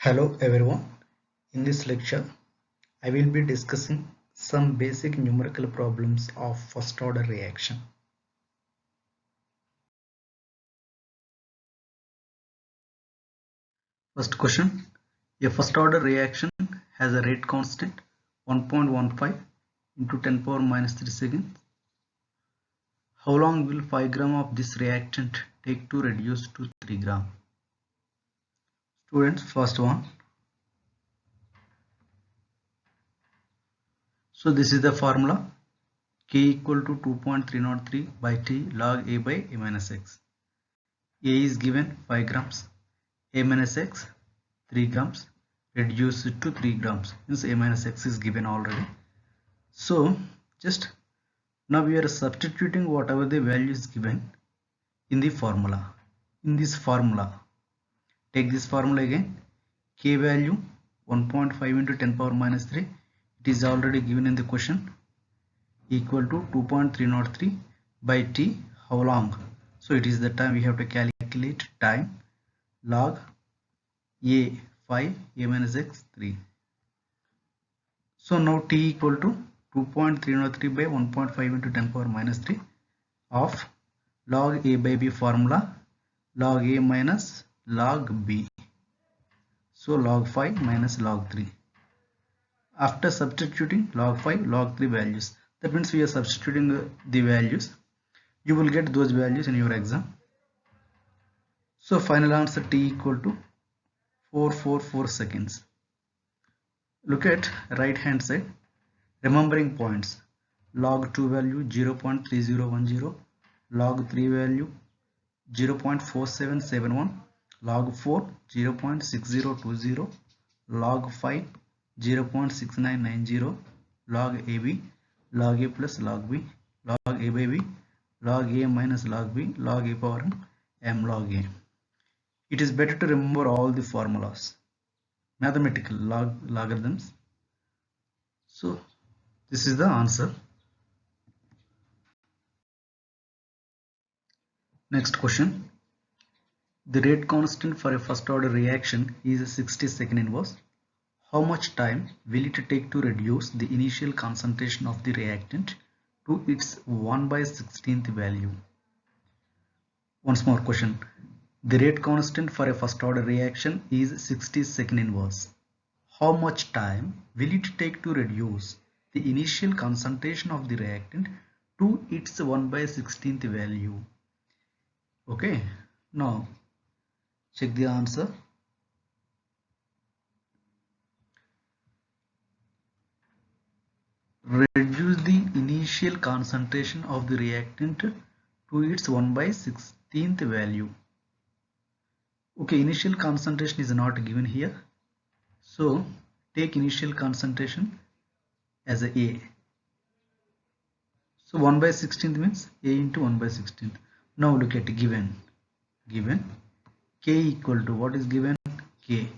Hello everyone. In this lecture, I will be discussing some basic numerical problems of first order reaction. First question. A first order reaction has a rate constant 1.15 into 10 power minus 3 seconds. How long will 5 gram of this reactant take to reduce to 3 gram? Students, first one. So this is the formula. K equal to 2.303 by T log A by A minus X. A is given 5 grams. A minus X 3 grams reduced to 3 grams, means A minus X is given already. So just now we are substituting whatever the value is given in the formula. In this formula, take this formula again. K value 1.5 into 10 power minus 3, it is already given in the question, equal to 2.303 by T. How long? So it is the time. We have to calculate time. Log A 5, A minus X 3. So now T equal to 2.303 by 1.5 into 10 power minus 3 of log A by B formula, log A minus log B. So log 5 minus log 3. After substituting log 5, log 3 values, that means we are substituting the values. You will get those values in your exam. So final answer T equal to 444 seconds. Look at right hand side. Remembering points. Log 2 value 0.3010, log 3 value 0.4771, log 4 0.6020, log 5 0.6990, log AB, log A plus log B, log A by B, log A minus log B, log A power m log A. It is better to remember all the formulas, mathematical logarithms. So this is the answer. Next question. The rate constant for a first order reaction is 60 second inverse. How much time will it take to reduce the initial concentration of the reactant to its 1/16th value? Once more question. The rate constant for a first order reaction is 60 second inverse. How much time will it take to reduce the initial concentration of the reactant to its 1/16th value? Okay, now check the answer. Reduce the initial concentration of the reactant to its 1/16th value. Okay, initial concentration is not given here. So take initial concentration as a A. So 1/16th means A into 1/16th. Now look at given. K equal to, what is given? K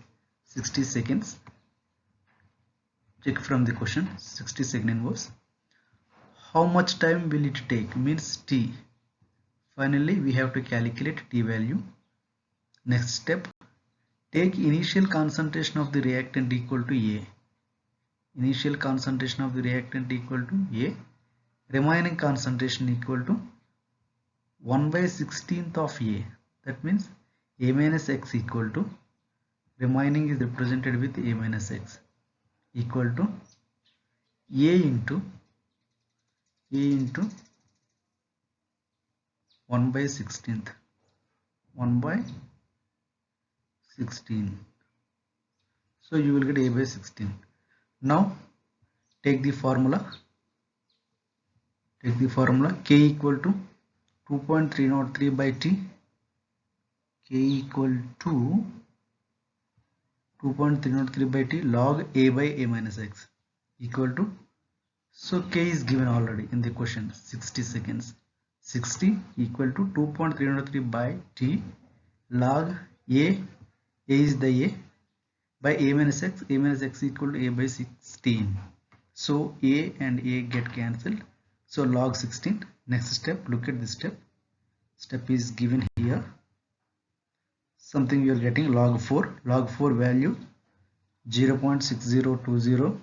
60 seconds. Check from the question, 60 second inverse. How much time will it take? Means T. Finally we have to calculate T value. Next step, take initial concentration of the reactant equal to A. Initial concentration of the reactant equal to A. Remaining concentration equal to 1/16th of A. That means A minus X equal to, remaining is represented with A minus X, equal to A into 1/16th. 1/16. So you will get A by 16. Now take the formula. K equal to 2.303 by T. K equal to 2.303 by T log A by A minus X equal to, so K is given already in the question, 60 seconds. 60 equal to 2.303 by T log A is the A, by A minus X equal to A by 16. So A and A get cancelled. So log 16. Next step, look at this step. Step is given here. Something you are getting log 4. Log 4 value 0.6020.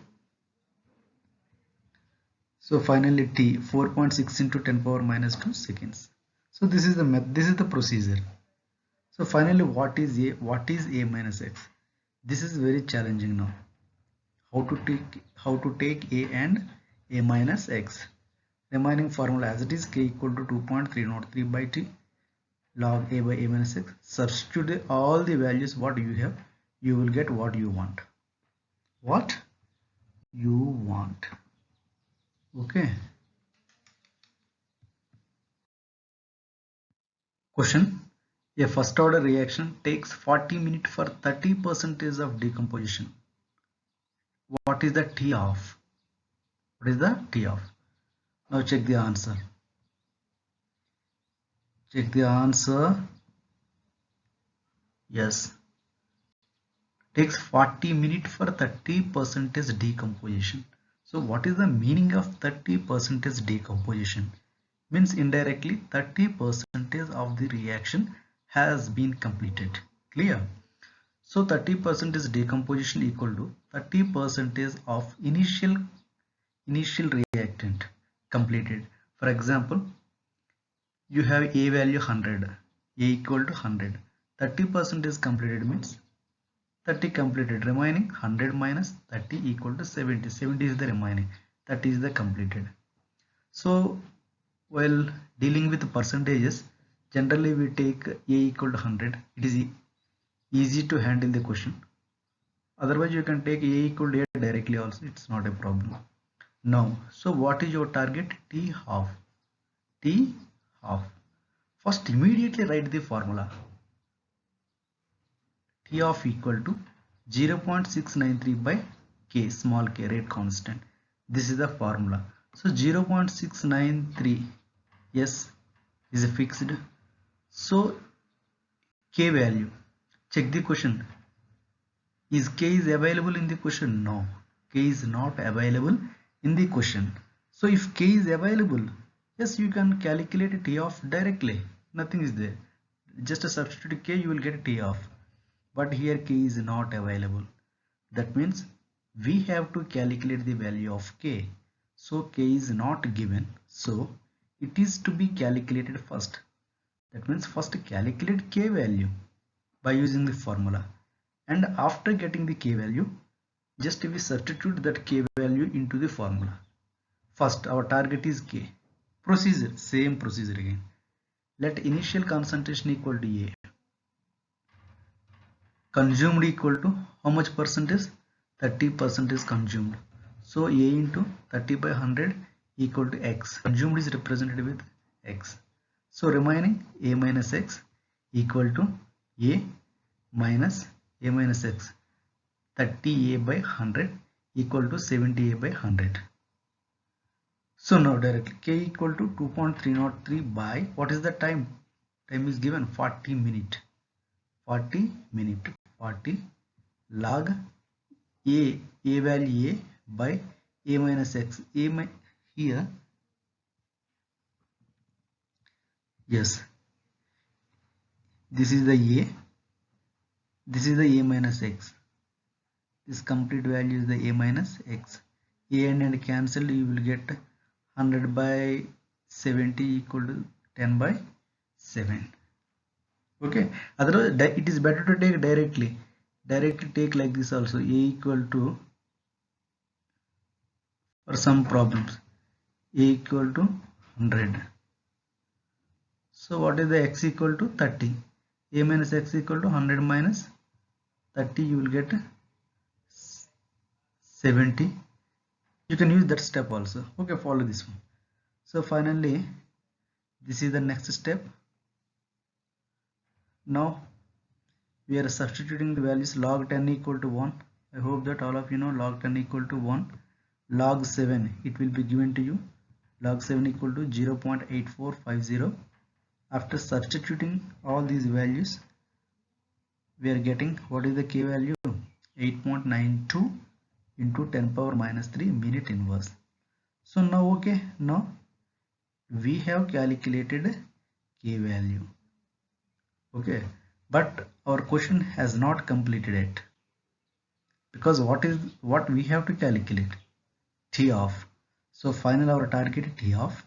So finally t 4.6 into 10 power minus 2 seconds. So this is the procedure. So finally, what is a minus x? This is very challenging now. How to take a and a minus x. Remaining formula as it is, k equal to 2.303 by t log a by a minus x. Substitute all the values what you have, you will get what you want. What you want. Okay. Question. A first order reaction takes 40 minutes for 30% of decomposition. What is the T of? What is the T of? Now check the answer. Check the answer. Yes. Takes 40 minutes for 30% decomposition. So what is the meaning of 30% decomposition? Means indirectly 30% of the reaction has been completed. Clear? So 30% is decomposition equal to 30% of initial reactant completed. For example, you have a value 100, a equal to 100. 30% is completed means 30 completed, remaining 100 minus 30 equal to 70. 70 is the remaining, 30 is the completed. So while dealing with percentages, generally we take a equal to 100. It is easy to handle the question. Otherwise you can take a equal to a directly also, it's not a problem. Now, so what is your target? T half. T half. First immediately write the formula. T of equal to 0.693 by k, small k, rate constant. This is the formula. So 0.693, yes, is fixed. So k value, check the question. Is k is available in the question? No, k is not available in the question. So if k is available, yes, you can calculate T of directly. Nothing is there. Just a substitute k, you will get T of. But here k is not available. That means we have to calculate the value of k. So k is not given. So it is to be calculated first. That means first calculate k value by using the formula. And after getting the k value, just we substitute that k value into the formula. First our target is k. Procedure, same procedure again. Let initial concentration equal to A. Consumed equal to how much percentage? 30% is consumed. So A into 30 by 100 equal to X. Consumed is represented with X. So remaining A minus X equal to A minus X. 30A by 100 equal to 70A by 100. So now directly K equal to 2.303 by, what is the time? Time is given 40 minute. 40 log a value A by A minus X. Here, yes, this is the A, this is the A minus X. This complete value is the A minus X. A and cancelled, you will get 100 by 70 equal to 10 by 7. Okay, otherwise it is better to take directly take like this also. A equal to, for some problems, A equal to 100. So what is the X equal to 30? A minus X equal to 100 minus 30, you will get 70. You can use that step also. Okay, follow this one. So finally this is the next step. Now we are substituting the values. Log 10 equal to 1. I hope that all of you know log 10 equal to 1. Log 7, it will be given to you. Log 7 equal to 0.8450. After substituting all these values, we are getting, what is the k value? 8.92 into 10 power minus 3 minute inverse. So now, okay, now we have calculated k value. Okay, but our question has not completed it. because what we have to calculate? T of. So final our target T of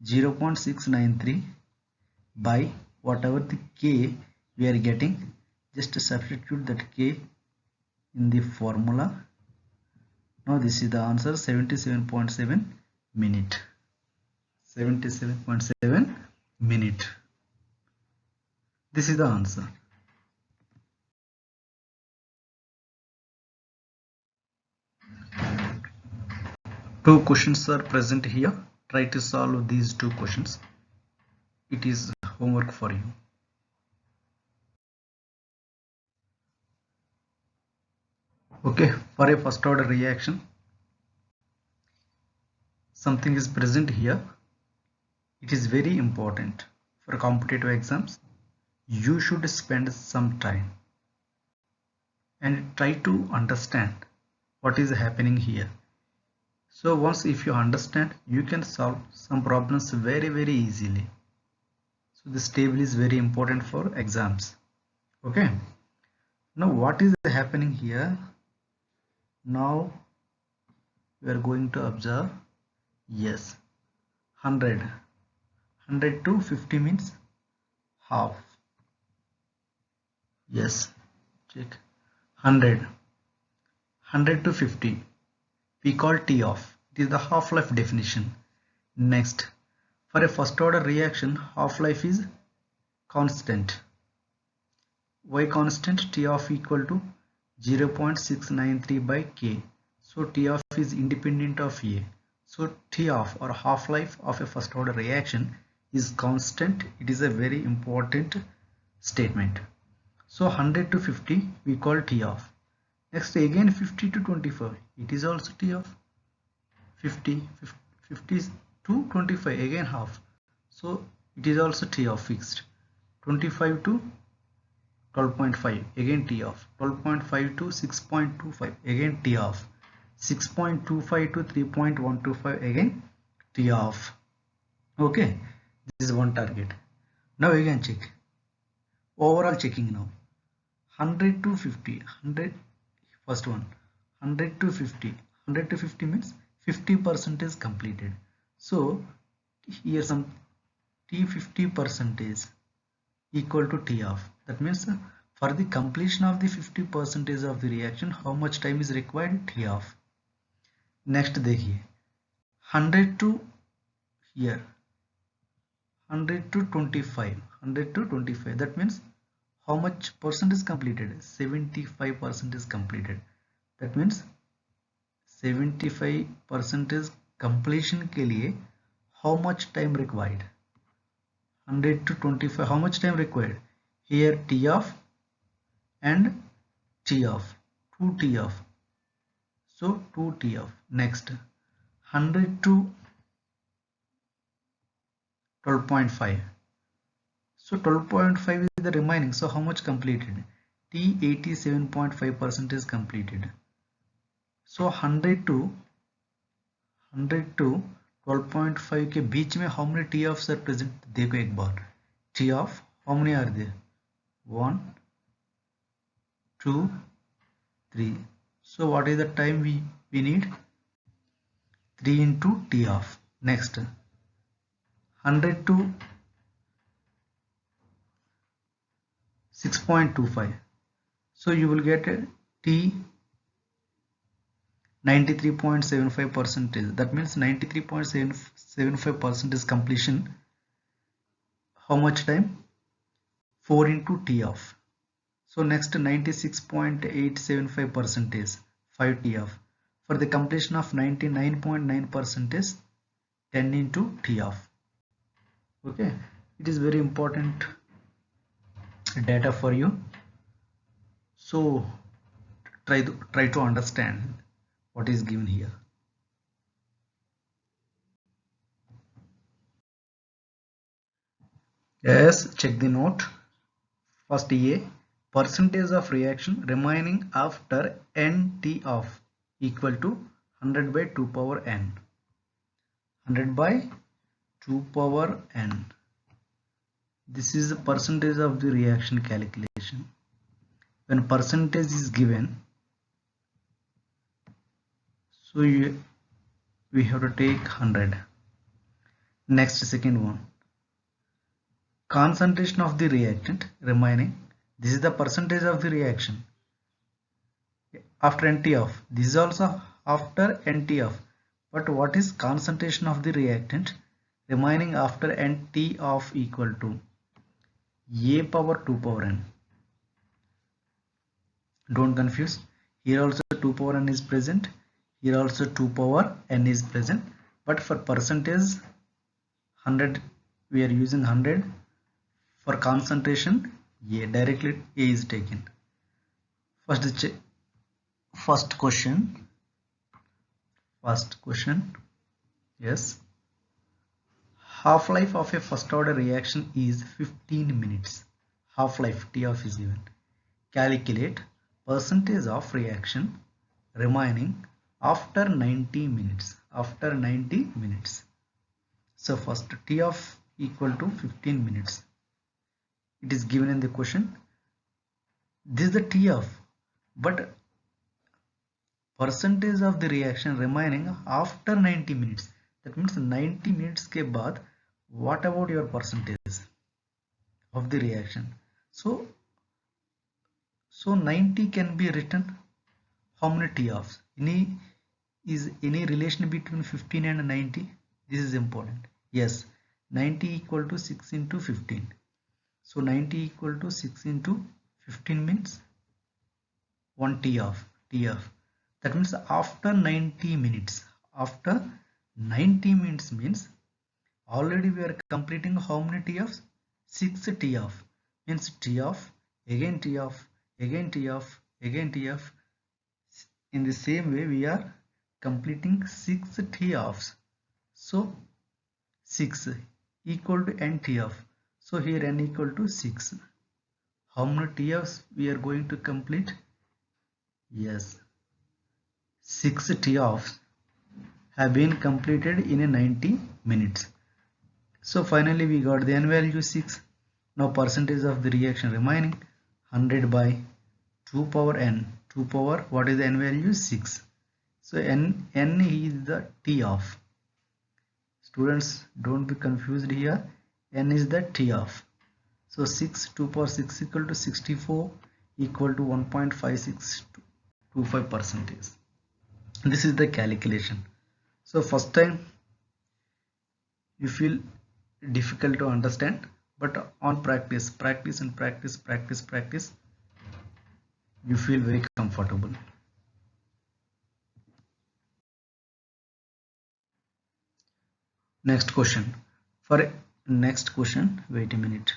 0.693 by whatever the K we are getting, just substitute that K in the formula. Now this is the answer, 77.7 minute. 77.7 minute. This is the answer. Two questions are present here. Try to solve these two questions. It is homework for you. Okay, for a first order reaction, something is present here. It is very important for competitive exams. You should spend some time and try to understand what is happening here. So once if you understand, you can solve some problems very easily. So this table is very important for exams. Okay, now what is happening here? Now we are going to observe, yes, 100 to 50 means half. Yes, check. 100 to 50 we call T off. It is the half-life definition. Next, for a first order reaction, half-life is constant. Why constant? T off equal to 0.693 by K. So T off is independent of A. So T off or half-life of a first order reaction is constant. It is a very important statement. So 100 to 50 we call T off. Next again 50 to 25, it is also T off. 50 to 25 again half, so it is also T off fixed. 25 to 12.5 again T off. 12.5 to 6.25 again T off. 6.25 to 3.125 again T off. Okay, this is one target. Now again check overall, checking now. 100 to 50, 100 first one, 100 to 50. 100 to 50 means 50% is completed. So here some T50% is equal to T off. That means for the completion of the 50% of the reaction, how much time is required? T off. Next देखिए 100 to here 100 to 25, 100 to 25, that means how much percent is completed? 75% is completed. That means 75% is completion के लिए how much time required? 100 to 25, how much time required? Here T off and T off, 2 T off, so 2 T off. Next 100 to 12.5, so 12.5 is the remaining, so how much completed? T 87.5% is completed. So 100 to 12.5 के बीच में how many T offs are present? देखो एक बार, T off how many are there? 1, 2, 3. So what is the time we need? 3 into T off. Next 100 to 6.25, so you will get a T 93.75%. That means 93.75% is completion. How much time? 4 into T off. So next 96.875% is 5 T off. For the completion of 99.9% is 10 into T off. Okay, it is very important data for you. So try to understand what is given here. Yes, check the note. First A, percentage of reaction remaining after n T off equal to 100 by 2 power n. 100 by 2 power n. This is the percentage of the reaction calculation. When percentage is given, So we have to take 100. Next, second one, concentration of the reactant remaining. This is the percentage of the reaction after NT off. This is also after NT off. But what is concentration of the reactant remaining after NT off equal to A power 2 power n. Don't confuse. Here also 2 power n is present. Here also 2 power n is present. But for percentage 100, we are using 100. For concentration, A, directly A is taken. First question, yes. Half-life of a first order reaction is 15 minutes. Half-life T of is given. Calculate percentage of reaction remaining after 90 minutes. After 90 minutes. So first T of equal to 15 minutes. It is given in the question. This is the T of, but percentage of the reaction remaining after 90 minutes. That means 90 minutes के बाद what about your percentage of the reaction? So 90 can be written how many T offs? Is any relation between 15 and 90? This is important. Yes, 90 equal to 6 into 15. So 90 equal to 6 into 15 means 1 T off. That means after 90 minutes. After 90 minutes means already we are completing how many T offs? 6 T off. Means T off, again T off, again T off, again T off. In the same way we are completing 6 T offs. So 6 equal to n T off. So here n equal to 6. How many T offs we are going to complete? Yes, 6 T offs have been completed in a 90 minutes. So finally we got the n value 6. Now percentage of the reaction remaining 100 by 2 power n. 2 power, what is the n value? 6. So n is the T off. Students, don't be confused here. N is the T off. So 6, 2 power 6 equal to 64 equal to 1.5625%. This is the calculation. So first time you feel difficult to understand, but on practice, you feel very comfortable. Next question. For next question, wait a minute.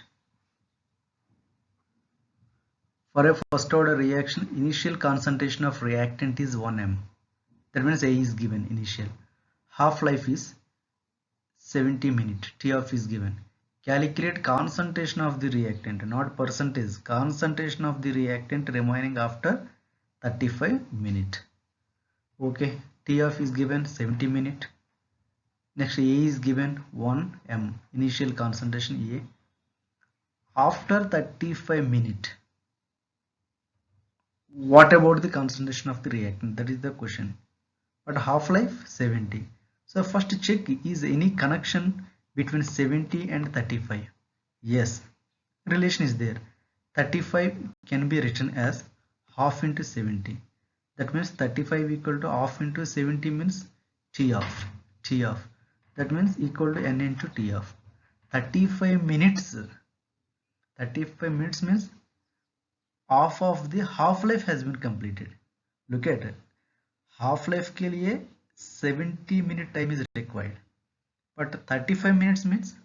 For a first order reaction, initial concentration of reactant is 1 m. That means A is given initial. Half-life is 70 minutes. T of is given. Calculate concentration of the reactant, not percentage. Concentration of the reactant remaining after 35 minutes. Okay, T of is given 70 minutes. Next A is given 1 m. Initial concentration A. After 35 minutes. What about the concentration of the reactant? That is the question. But half-life 70. So first check, is any connection between 70 and 35? Yes, relation is there. 35 can be written as half into 70. That means 35 equal to half into 70 means T off. That means equal to n into T off. 35 minutes. 35 minutes means half of the half-life has been completed. Look at it. Half-life के लिए 70 minute time is required, but 35 minutes means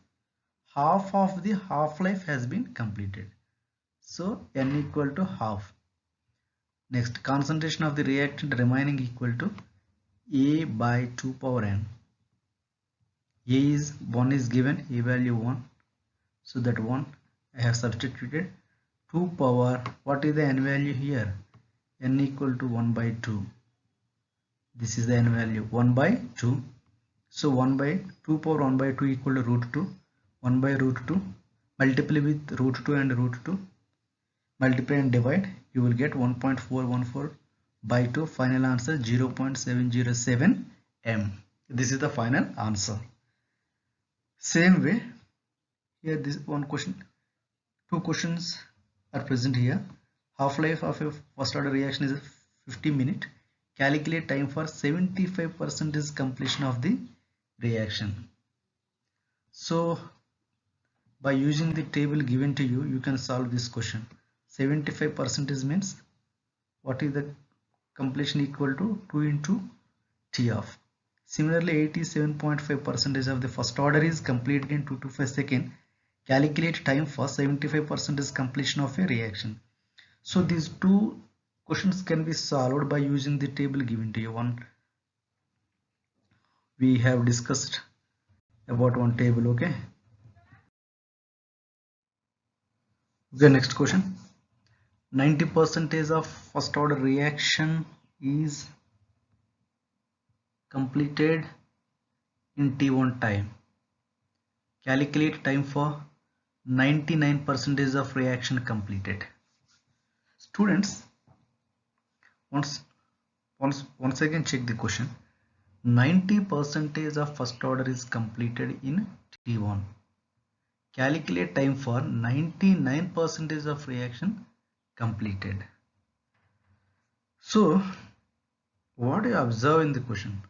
half of the half-life has been completed. So n equal to half. Next, concentration of the reactant remaining equal to A by 2 power n. A is 1 is given, A value 1. So that 1 I have substituted. 2 power, what is the n value here? N equal to 1 by 2. This is the n value 1 by 2. So 1 by 2 power 1 by 2 equal to root 2. 1 by root 2 multiply with root 2 and root 2. Multiply and divide. You will get 1.414 by 2, final answer 0.707 m. This is the final answer. Same way here, this one question, two questions are present here. Half-life of a first order reaction is 50 minutes. Calculate time for 75% completion of the reaction. So by using the table given to you, you can solve this question. 75% means what is the completion equal to 2 into T of. Similarly, 87.5% of the first order is completed in 2 to 5 seconds. Calculate time for 75% completion of a reaction. So these two questions can be solved by using the table given to you. One we have discussed about one table. Okay, next question. 90% of first order reaction is completed in T1 time. Calculate time for 99% of reaction completed. Students, once again check the question. 90% of first order is completed in T1. Calculate time for 99% of reaction completed. So what do you observe in the question?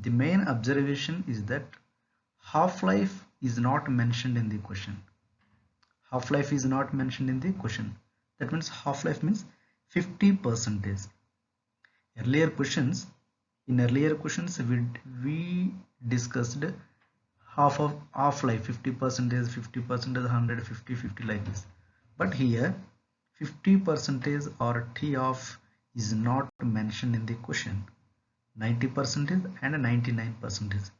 The main observation is that half-life is not mentioned in the question. Half-life is not mentioned in the question. That means half-life means 50%. In earlier questions we discussed half-life 50%, 50%, 100, 50, 50 like this. But here 50% or T of is not mentioned in the question. 90% and 99%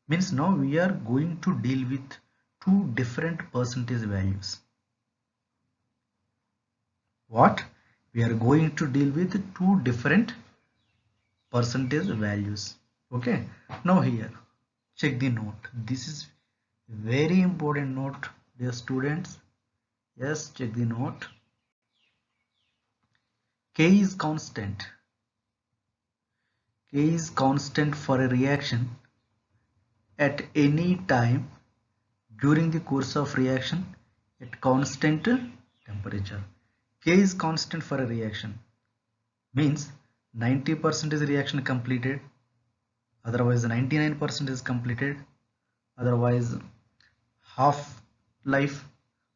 means now we are going to deal with two different percentage values. What? We are going to deal with two different percentage values. Okay, now here check the note. This is very important note, dear students. Yes, check the note. K is constant. K is constant for a reaction at any time during the course of reaction at constant temperature. K is constant for a reaction means 90% is reaction completed, otherwise 99% is completed, otherwise half life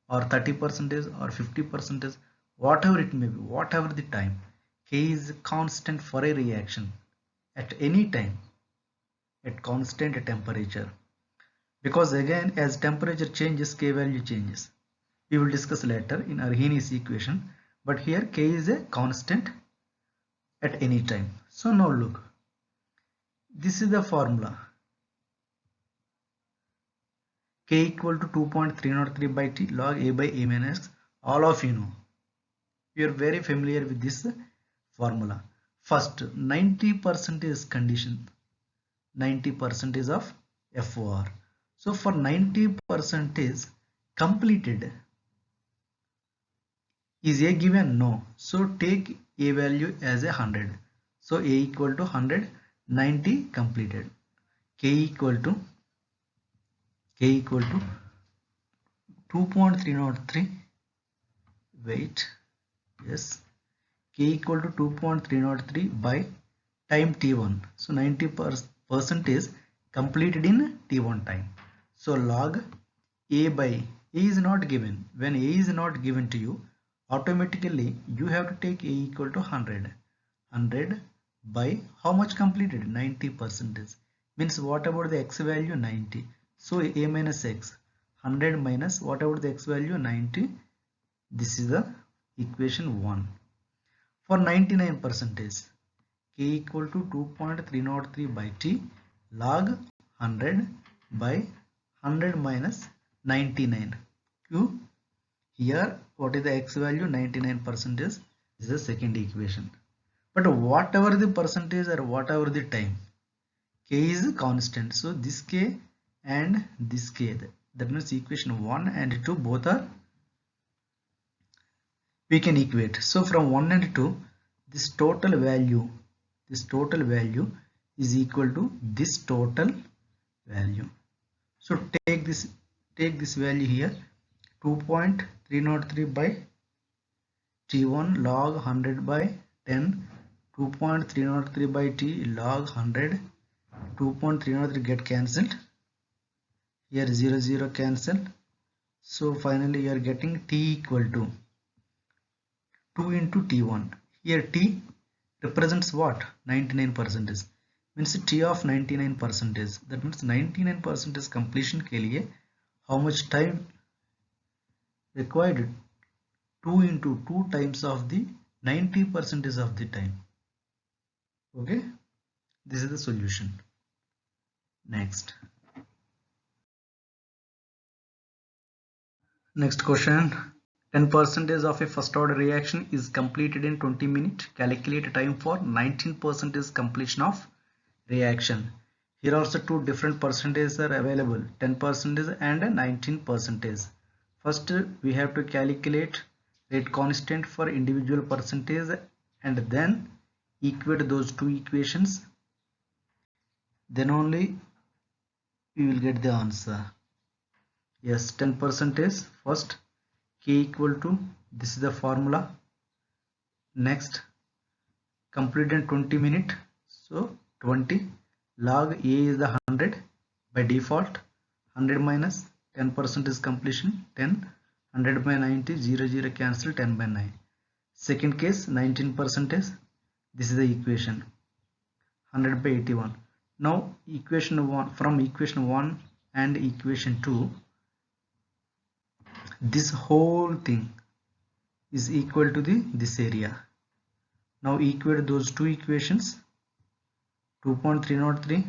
or 30% or 50%, whatever it may be, whatever the time, K is constant for a reaction at any time at constant temperature. Because again, as temperature changes, K value changes. We will discuss later in Arrhenius equation, but here K is a constant at any time. So now look, this is the formula. K equal to 2.303 by T log A by A minus X. All of you know. We are very familiar with this formula. First, 90% is condition. 90% is of FOR. So for 90% is completed. Is A given? No. So take A value as 100. So A equal to 100, 90 completed. K equal to 2.303. Wait. Yes. K equal to 2.303 by time T1. So 90% is completed in T1 time. So log A by A is not given. When A is not given to you, automatically you have to take A equal to 100. 100 by how much completed? 90%. Means what about the X value? 90. So A minus X. 100 minus what about the X value? 90. This is the equation 1. For 99%, K equal to 2.303 by T log 100 by 100 minus 99. Q. Here what is the X value? 99% is the second equation. But whatever the percentage or whatever the time, K is constant. So this K and this K, that means equation 1 and 2 both are, we can equate. So from 1 and 2, this total value is equal to this total value. So take this value here, 2.303 by T1 log 100 by 10, 2.303 by T log 100, 2.303 get cancelled, here 0 0 cancel. So finally you are getting T equal to 2 into T1. Here T represents what? 99%, means T of 99%. That means 99% completion के लिए how much time required? 2 into 2 times of the 90% of the time. Okay, this is the solution. Next question. 10% of a first order reaction is completed in 20 minutes. Calculate time for 19% completion of reaction. Here also two different percentages are available, 10% and 19%. First we have to calculate rate constant for individual percentage and then equate those two equations, then only we will get the answer. Yes, 10% first, K equal to, this is the formula. Next, complete in 20 minutes, so 20 log A is the 100 by default, 100 minus 10% is completion, 10, 100 by 90, 0 0 cancel, 10 by 9. Second case 19%, this is the equation, 100 by 81. Now equation 1, from equation 1 and equation 2, this whole thing is equal to this area. Now equate those two equations, 2.303,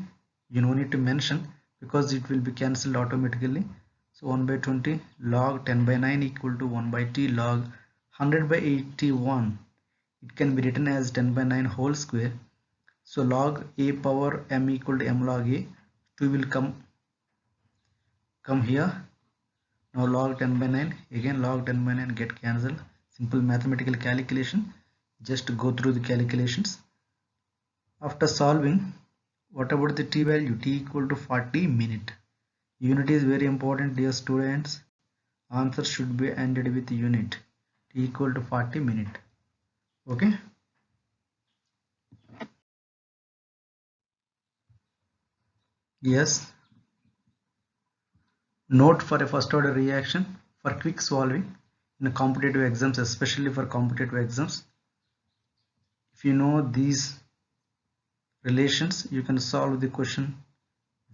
you no need to mention because it will be cancelled automatically. So 1 by 20 log 10 by 9 equal to 1 by T log 100 by 81. It can be written as 10 by 9 whole square. So log A power m equal to m log A. 2 will come here. Now log 10 by 9, again log 10 by 9 get cancelled. Simple mathematical calculation. Just go through the calculations. After solving, what about the T value? T equal to 40 minute. Unit is very important, dear students. Answer should be ended with unit. T equal to 40 minute. Okay. Yes. Note for a first order reaction for quick solving in competitive exams, especially for competitive exams. If you know these relations, you can solve the question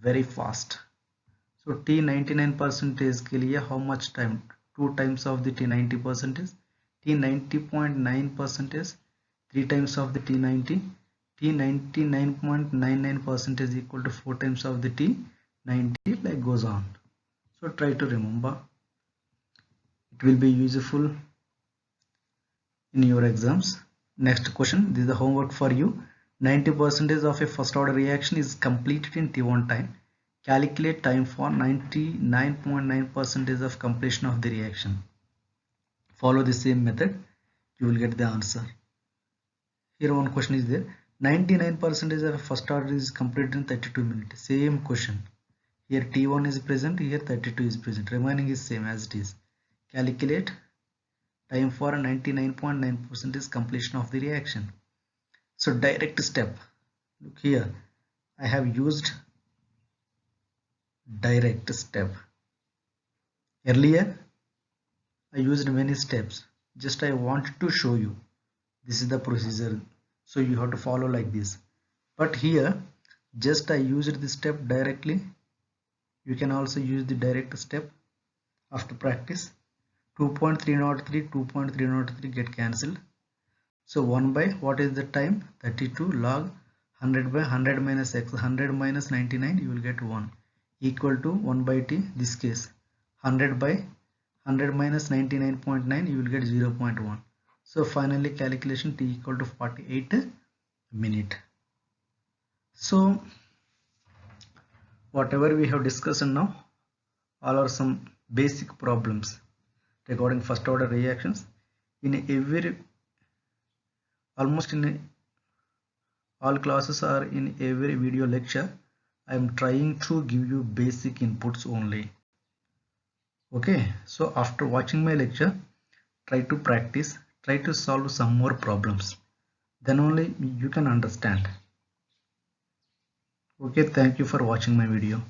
very fast. So T 99% के लिए how much time? 2 times of the T 90%, T 90.9%, 3 times of the T 90, T 99.99% is equal to 4 times of the T 90, like goes on. So try to remember. It will be useful in your exams. Next question, this is the homework for you. 90% of a first order reaction is completed in T1 time. Calculate time for 99.9% of completion of the reaction. Follow the same method, you will get the answer. Here one question is there. 99% of first order is completed in 32 minutes. Same question. Here T1 is present, here 32 is present. Remaining is same as it is. Calculate time for 99.9% is completion of the reaction. So direct step. Look here, I have used direct step. Earlier I used many steps. Just I wanted to show you this is the procedure, so you have to follow like this. But here just I used the step directly. You can also use the direct step after practice. 2.303, 2.303 get cancelled. So 1 by what is the time? 32 log 100 by 100 minus x, 100 minus 99, you will get 1 equal to 1 by T. This case 100 by 100 minus 99.9, you will get 0.1. So finally calculation T equal to 48 minute. So whatever we have discussed now, all are some basic problems regarding first order reactions. In every almost in all classes or in every video lecture I am trying to give you basic inputs only. Okay, so after watching my lecture, try to practice, try to solve some more problems, then only you can understand. Okay, thank you for watching my video.